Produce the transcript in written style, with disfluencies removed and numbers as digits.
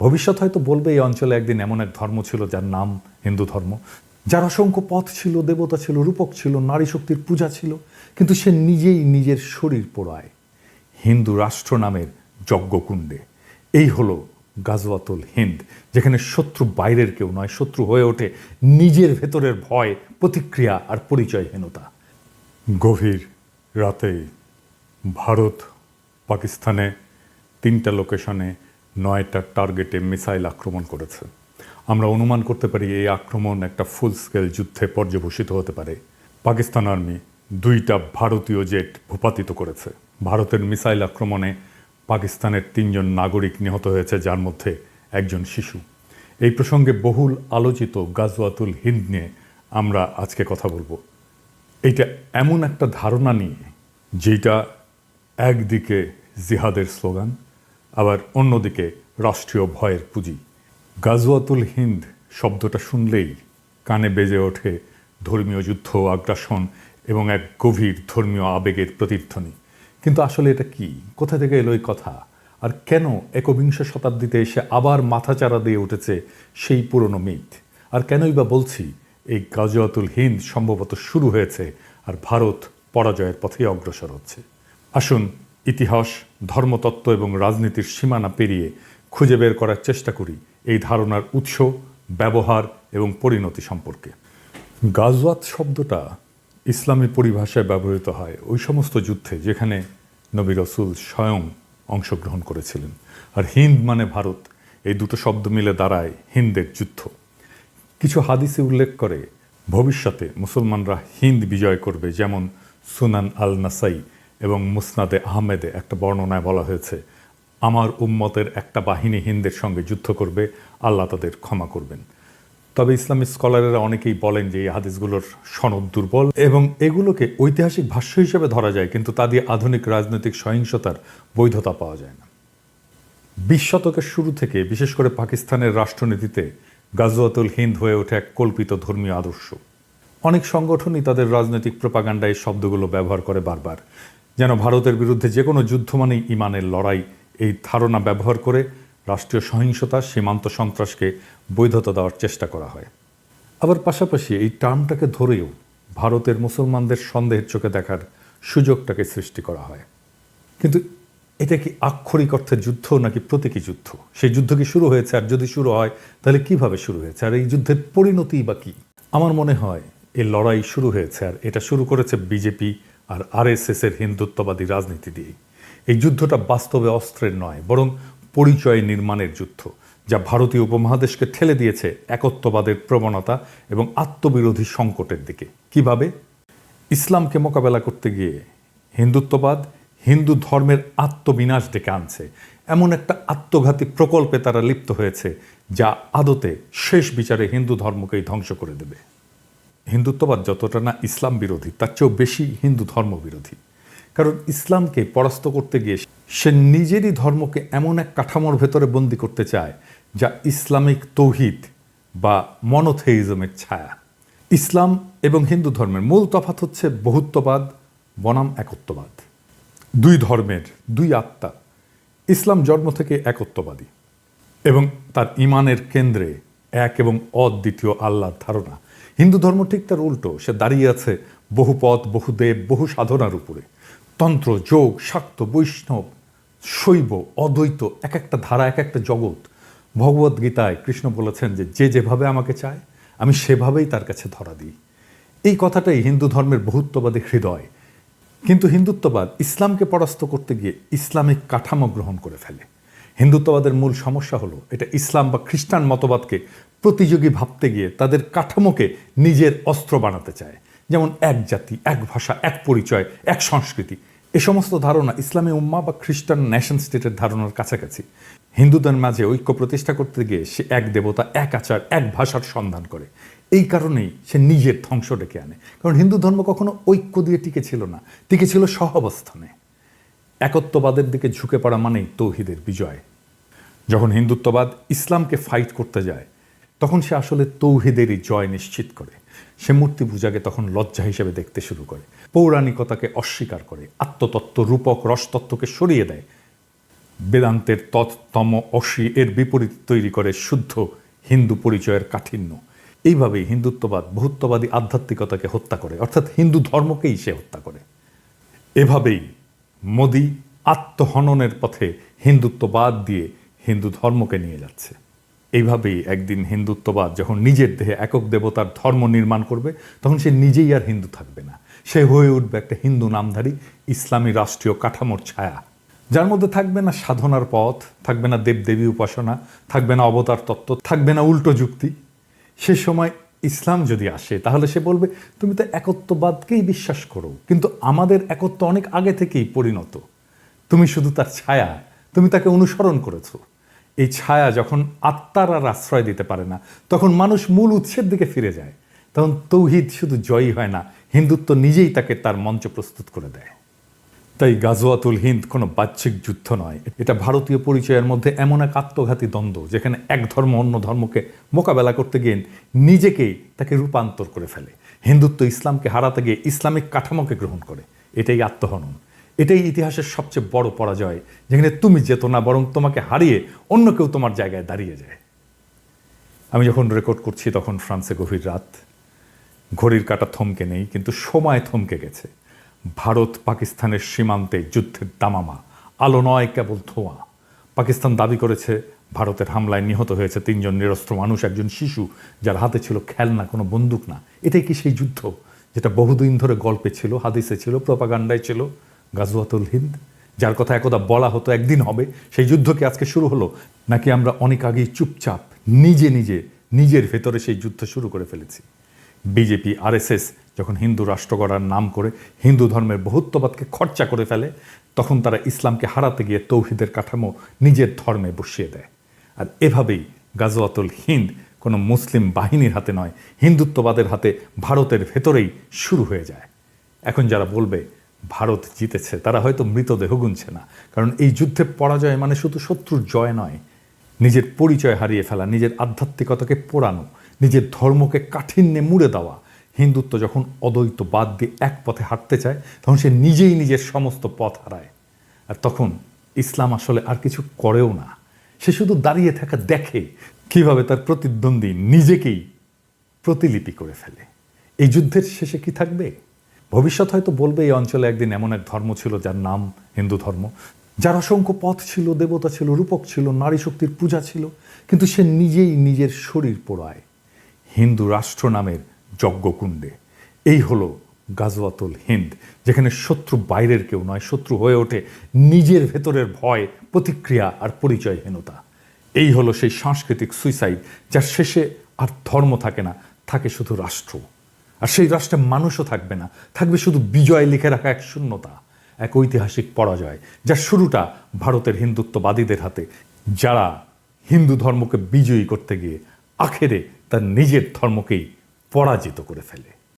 ভবিষ্যৎ হয়তো বলবে এই অঞ্চলে একদিন এমন এক ধর্ম ছিল যার নাম হিন্দু ধর্ম, যার অসংখ্য পথ ছিল, দেবতা ছিল, রূপক ছিল, নারী শক্তির পূজা ছিল, কিন্তু সে নিজেই নিজের শরীর পোড়ায় হিন্দু রাষ্ট্র নামের যজ্ঞকুণ্ডে। এই হলো গাজওয়াতুল হিন্দ, যেখানে শত্রু বাইরের কেউ নয়, শত্রু হয়ে ওঠে নিজের ভেতরের ভয়, প্রতিক্রিয়া আর পরিচয়হীনতা। গভীর রাতে ভারত পাকিস্তানে 3টা লোকেশনে 9টা টার্গেটে মিসাইল আক্রমণ করেছে। আমরা অনুমান করতে পারি এই আক্রমণ একটা ফুল স্কেল যুদ্ধে পর্যবসিত হতে পারে। পাকিস্তান আর্মি 2টা ভারতীয় জেট ভূপাতিত করেছে। ভারতের মিসাইল আক্রমণে পাকিস্তানের 3জন নাগরিক নিহত হয়েছে, যার মধ্যে একজন শিশু। এই প্রসঙ্গে বহুল আলোচিত গাজওয়াতুল হিন্দ নিয়ে আমরা আজকে কথা বলবো। এইটা এমন একটা ধারণা নিয়ে যেটা একদিকে জিহাদের স্লোগান, আবার অন্যদিকে রাষ্ট্রীয় ভয়ের পুঁজি। গাজওয়াতুল হিন্দ শব্দটা শুনলেই কানে বেজে ওঠে ধর্মীয় যুদ্ধ, আগ্রাসন এবং এক গভীর ধর্মীয় আবেগের প্রতিধ্বনি। কিন্তু আসলে এটা কি? কোথা থেকে এলো এই কথা? আর কেন একবিংশ শতাব্দীতে এসে আবার মাথাচাড়া দিয়ে উঠেছে সেই পুরনো মিথ? আর কেনই বা বলছি এই গাজওয়াতুল হিন্দ সম্ভবত শুরু হয়েছে আর ভারত পরাজয়ের পথে অগ্রসর হচ্ছে? আসুন ইতিহাস, ধর্মতত্ত্ব এবং রাজনীতির সীমানা পেরিয়ে খুঁজে বের করার চেষ্টা করি এই ধারণার উৎস, ব্যবহার এবং পরিণতি সম্পর্কে। গাজওয়াত শব্দটা ইসলামী পরিভাষায় ব্যবহৃত হয় ওই সমস্ত যুদ্ধে যেখানে নবী রাসূল স্বয়ং অংশগ্রহণ করেছিলেন। আর হিন্দ মানে ভারত, এই দুটো শব্দ মিলে দাঁড়ায় হিন্দের যুদ্ধ। কিছু হাদিসে উল্লেখ করে ভবিষ্যতে মুসলমানরা হিন্দ বিজয় করবে, যেমন সুনান আল নাসাই এবং মুসনাদে আহমেদে একটা বর্ণনায় বলা হয়েছে, আমার উম্মতের একটা বাহিনী হিন্দের সঙ্গে যুদ্ধ করবে, আল্লাহ তাদের ক্ষমা করবেন। তবে ইসলামী স্কলারেরা অনেকেই বলেন যে এই হাদিসগুলোর সনদ দুর্বল এবং এগুলোকে ঐতিহাসিক ভাষ্য হিসেবে ধরা যায়, কিন্তু তা দিয়ে আধুনিক রাজনৈতিক সহিংসতার বৈধতা পাওয়া যায় না। 20 শতকের শুরু থেকে বিশেষ করে পাকিস্তানের রাষ্ট্রনীতিতে গাজওয়াতুল হিন্দ হয়ে ওঠে এক কল্পিত ধর্মীয় আদর্শ। অনেক সংগঠনই তাদের রাজনৈতিক প্রোপাগান্ডায় এই শব্দগুলো ব্যবহার করে বারবার, যেন ভারতের বিরুদ্ধে যে কোনো যুদ্ধ মানেই ইমানের লড়াই। এই ধারণা ব্যবহার করে রাষ্ট্রীয় সহিংসতা, সীমান্ত সন্ত্রাসকে বৈধতা দেওয়ার চেষ্টা করা হয়। আবার পাশাপাশি এই টার্মটাকে ধরেও ভারতের মুসলমানদের সন্দেহের চোখে দেখার সুযোগটাকে সৃষ্টি করা হয়। কিন্তু এটা কি আক্ষরিক অর্থে যুদ্ধ নাকি প্রতীকী যুদ্ধ? সেই যুদ্ধ কি শুরু হয়েছে? আর যদি শুরু হয় তাহলে কিভাবে শুরু হয়েছে? আর এই যুদ্ধের পরিণতি বা কি? আমার মনে হয় এই লড়াই শুরু হয়েছে, আর এটা শুরু করেছে বিজেপি আর আরএসএস এর হিন্দুত্ববাদী রাজনীতি দিয়ে। এই যুদ্ধটা বাস্তবে অস্ত্রের নয়, বরং পরিচয় নির্মাণের যুদ্ধ, যা ভারতীয় উপমহাদেশকে ঠেলে দিয়েছে একত্ববাদের প্রবণতা এবং আত্মবিরোধী সংকটের দিকে। কিভাবে? ইসলামকে মোকাবেলা করতে গিয়ে হিন্দুত্ববাদ হিন্দু ধর্মের আত্মবিনাশ ডেকে আনছে। এমন একটা আত্মঘাতী প্রকল্পে তারা লিপ্ত হয়েছে যা আদতে শেষ বিচারে হিন্দু ধর্মকেই ধ্বংস করে দেবে। হিন্দুত্ববাদ যতটা না ইসলাম বিরোধী, তার চেয়েও বেশি হিন্দু ধর্ম বিরোধী। কারণ ইসলামকে পরাস্ত করতে গিয়ে সে নিজেরই ধর্মকে এমন এক কাঠামোর ভেতরে বন্দি করতে চায় যা ইসলামিক তৌহিদ বা মনোথেইজমের ছায়া। ইসলাম এবং হিন্দু ধর্মের মূল তফাৎ হচ্ছে বহুত্ববাদ বনাম একত্ববাদ। দুই ধর্মের দুই আত্মা। ইসলাম জন্ম থেকে একত্ববাদী এবং তার ইমানের কেন্দ্রে এক এবং অদ্বিতীয় আল্লাহর ধারণা। হিন্দু ধর্ম ঠিক তার উল্টো, সে দাঁড়িয়ে আছে বহুপদ, বহুদেব, বহু সাধনার উপরে। তন্ত্র, যোগ, শাক্ত, বৈষ্ণব, শৈব, অদ্বৈত, এক একটা ধারা, এক একটা জগৎ। ভগবদ্গীতায় কৃষ্ণ বলেছেন যে যে যেভাবে আমাকে চায় আমি সেভাবেই তার কাছে ধরা দিই। এই কথাটাই হিন্দু ধর্মের বহুত্ববাদী হৃদয়। কিন্তু হিন্দুত্ববাদ ইসলামকে পরাস্ত করতে গিয়ে ইসলামিক কাঠামো গ্রহণ করে ফেলে। হিন্দুত্ববাদের মূল সমস্যা হলো এটা ইসলাম বা খ্রিস্টান মতবাদকে প্রতিযোগী ভাবতে গিয়ে তাদের কাঠামোকে নিজের অস্ত্র বানাতে চায়। যেমন এক জাতি, এক ভাষা, এক পরিচয়, এক সংস্কৃতি। এ সমস্ত ধারণা ইসলামী উম্মা বা খ্রিস্টান নেশন স্টেটের ধারণার কাছাকাছি। হিন্দুদের মাঝে ঐক্য প্রতিষ্ঠা করতে গিয়ে সে এক দেবতা, এক আচার, এক ভাষার সন্ধান করে। এই কারণেই সে নিজের ধ্বংস ডেকে আনে। কারণ হিন্দু ধর্ম কখনো ঐক্য দিয়ে টিকে ছিল না, টিকে ছিল সহাবস্থানে। একত্ববাদের দিকে ঝুঁকে পড়া মানেই তৌহিদের বিজয়। যখন হিন্দুত্ববাদ ইসলামকে ফাইট করতে যায় তখন সে আসলে তৌহিদেরই জয় নিশ্চিত করে। সে মূর্তি পূজাকে তখন লজ্জা হিসেবে দেখতে শুরু করে, পৌরাণিকতাকে অস্বীকার করে, আত্মতত্ত্ব, রূপক, রসতত্ত্বকে সরিয়ে দেয়। বেদান্তের তৎতম অসি এর বিপরীত তৈরি করে শুদ্ধ হিন্দু পরিচয়ের কাঠিন্য। এইভাবেই হিন্দুত্ববাদ বহুত্ববাদী আধ্যাত্মিকতাকে হত্যা করে, অর্থাৎ হিন্দু ধর্মকেই সে হত্যা করে। এভাবেই মোদি আত্মহননের পথে হিন্দুত্ববাদ দিয়ে হিন্দু ধর্মকে নিয়ে যাচ্ছে। এইভাবেই একদিন হিন্দুত্ববাদ যখন নিজের দেহে একক দেবতার ধর্ম নির্মাণ করবে, তখন সে নিজেই আর হিন্দু থাকবে না, সে হয়ে উঠবে একটা হিন্দু নামধারী ইসলামী রাষ্ট্রীয় কাঠামোর ছায়া, যার মধ্যে থাকবে না সাধনার পথ, থাকবে না দেবদেবী উপাসনা, থাকবে না অবতার তত্ত্ব, থাকবে না উল্টো যুক্তি। সে সময় ইসলাম যদি আসে তাহলে সে বলবে, তুমি তো একত্ববাদকেই বিশ্বাস করো, কিন্তু আমাদের একত্ব অনেক আগে থেকেই পরিণত, তুমি শুধু তার ছায়া, তুমি তাকে অনুসরণ করেছো। এই ছায়া যখন আত্মার আর আশ্রয় দিতে পারে না, তখন মানুষ মূল উৎসের দিকে ফিরে যায়। তখন তৌহিদ শুধু জয়ী হয় না, হিন্দুত্ব নিজেই তাকে তার মঞ্চ প্রস্তুত করে দেয়। তাই গাজওয়াতুল হিন্দ কোনো বাহ্যিক যুদ্ধ নয়, এটা ভারতীয় পরিচয়ের মধ্যে এমন এক আত্মঘাতী দ্বন্দ্ব, যেখানে এক ধর্ম অন্য ধর্মকে মোকাবেলা করতে গিয়ে নিজেকেই তাকে রূপান্তর করে ফেলে। হিন্দুত্ব ইসলামকে হারাতে গিয়ে ইসলামিক কাঠামোকে গ্রহণ করে। এটাই আত্মহনন, এটাই ইতিহাসের সবচেয়ে বড় পরাজয়, যেখানে তুমি যেত না, বরং তোমাকে হারিয়ে অন্য কেউ তোমার জায়গায় দাঁড়িয়ে যায়। আমি যখন রেকর্ড করছি তখন ফ্রান্সে গভীর রাত, ঘড়ির কাঁটা থমকে নেই, কিন্তু সময় থমকে গেছে। ভারত পাকিস্তানের সীমান্তে যুদ্ধের দামামা, আলো নয় কেবল ধোঁয়া। পাকিস্তান দাবি করেছে ভারতের হামলায় নিহত হয়েছে 3 জন নিরস্ত্র মানুষ, একজন শিশু যার হাতে ছিল খেলনা, কোনো বন্দুক না। এটাই কি সেই যুদ্ধ যেটা বহুদিন ধরে গল্পে ছিল, হাদিসে ছিল, প্রপাগান্ডায় ছিল? গাজওয়াতুল হিন্দ, যার কথা একদা বলা হতো একদিন হবে, সেই যুদ্ধ কি আজকে শুরু হলো? নাকি আমরা অনেক আগেই চুপচাপ নিজের ভেতরে সেই যুদ্ধ শুরু করে ফেলেছি? বিজেপি আরএসএস যখন হিন্দু রাষ্ট্র গড়ার নাম করে হিন্দু ধর্মের বহুত্ববাদকে খরচা করে ফেলে, তখন তারা ইসলামকে হারাতে গিয়ে তৌহিদের কাঠামো নিজের ধর্মে বসিয়ে দেয়। আর এভাবেই গাজওয়াতুল হিন্দ কোনো মুসলিম বাহিনীর হাতে নয়, হিন্দুত্ববাদের হাতে ভারতের ভেতরেই শুরু হয়ে যায়। এখন যারা বলবে ভারত জিতেছে, তারা হয়তো মৃতদেহ গুনছে না, কারণ এই যুদ্ধে পরাজয় মানে শুধু শত্রুর জয় নয়, নিজের পরিচয় হারিয়ে ফেলা, নিজের আধ্যাত্মিকতাকে পোড়ানো, নিজের ধর্মকে কাঠিন্যে মুড়ে দেওয়া। হিন্দুত্ব যখন অদ্বৈতবাদ দিয়ে এক পথে হাঁটতে চায়, তখন সে নিজেই নিজের সমস্ত পথ হারায়। আর তখন ইসলাম আসলে আর কিছু করেও না, সে শুধু দাঁড়িয়ে থাকা দেখে কিভাবে তার প্রতিদ্বন্দ্বী নিজেকেই প্রতিলিপি করে ফেলে। এই যুদ্ধের শেষে কি থাকবে? ভবিষ্যৎ হয়তো বলবে এই অঞ্চলে একদিন এমন এক ধর্ম ছিল যার নাম হিন্দু ধর্ম, যার অসংখ্য পথ ছিল, দেবতা ছিল, রূপক ছিল, নারী শক্তির পূজা ছিল, কিন্তু সে নিজেই নিজের শরীর পোড়ায় হিন্দু রাষ্ট্র নামের যজ্ঞকুণ্ডে। এই হলো গাজওয়াতুল হিন্দ, যেখানে শত্রু বাইরের কেউ নয়, শত্রু হয়ে ওঠে নিজের ভেতরের ভয়, প্রতিক্রিয়া আর পরিচয়হীনতা। এই হলো সেই সাংস্কৃতিক সুইসাইড, যার শেষে আর ধর্ম থাকে না, থাকে শুধু রাষ্ট্র। আর সেই রাষ্ট্রে মানুষও থাকবে না, থাকবে শুধু বিজয় লিখে রাখা এক শূন্যতা, এক ঐতিহাসিক পরাজয়, যার শুরুটা ভারতের হিন্দুত্ববাদীদের হাতে, যারা হিন্দু ধর্মকে বিজয়ী করতে গিয়ে আখেরে তার নিজের ধর্মকেই পরাজিত করে ফেলে।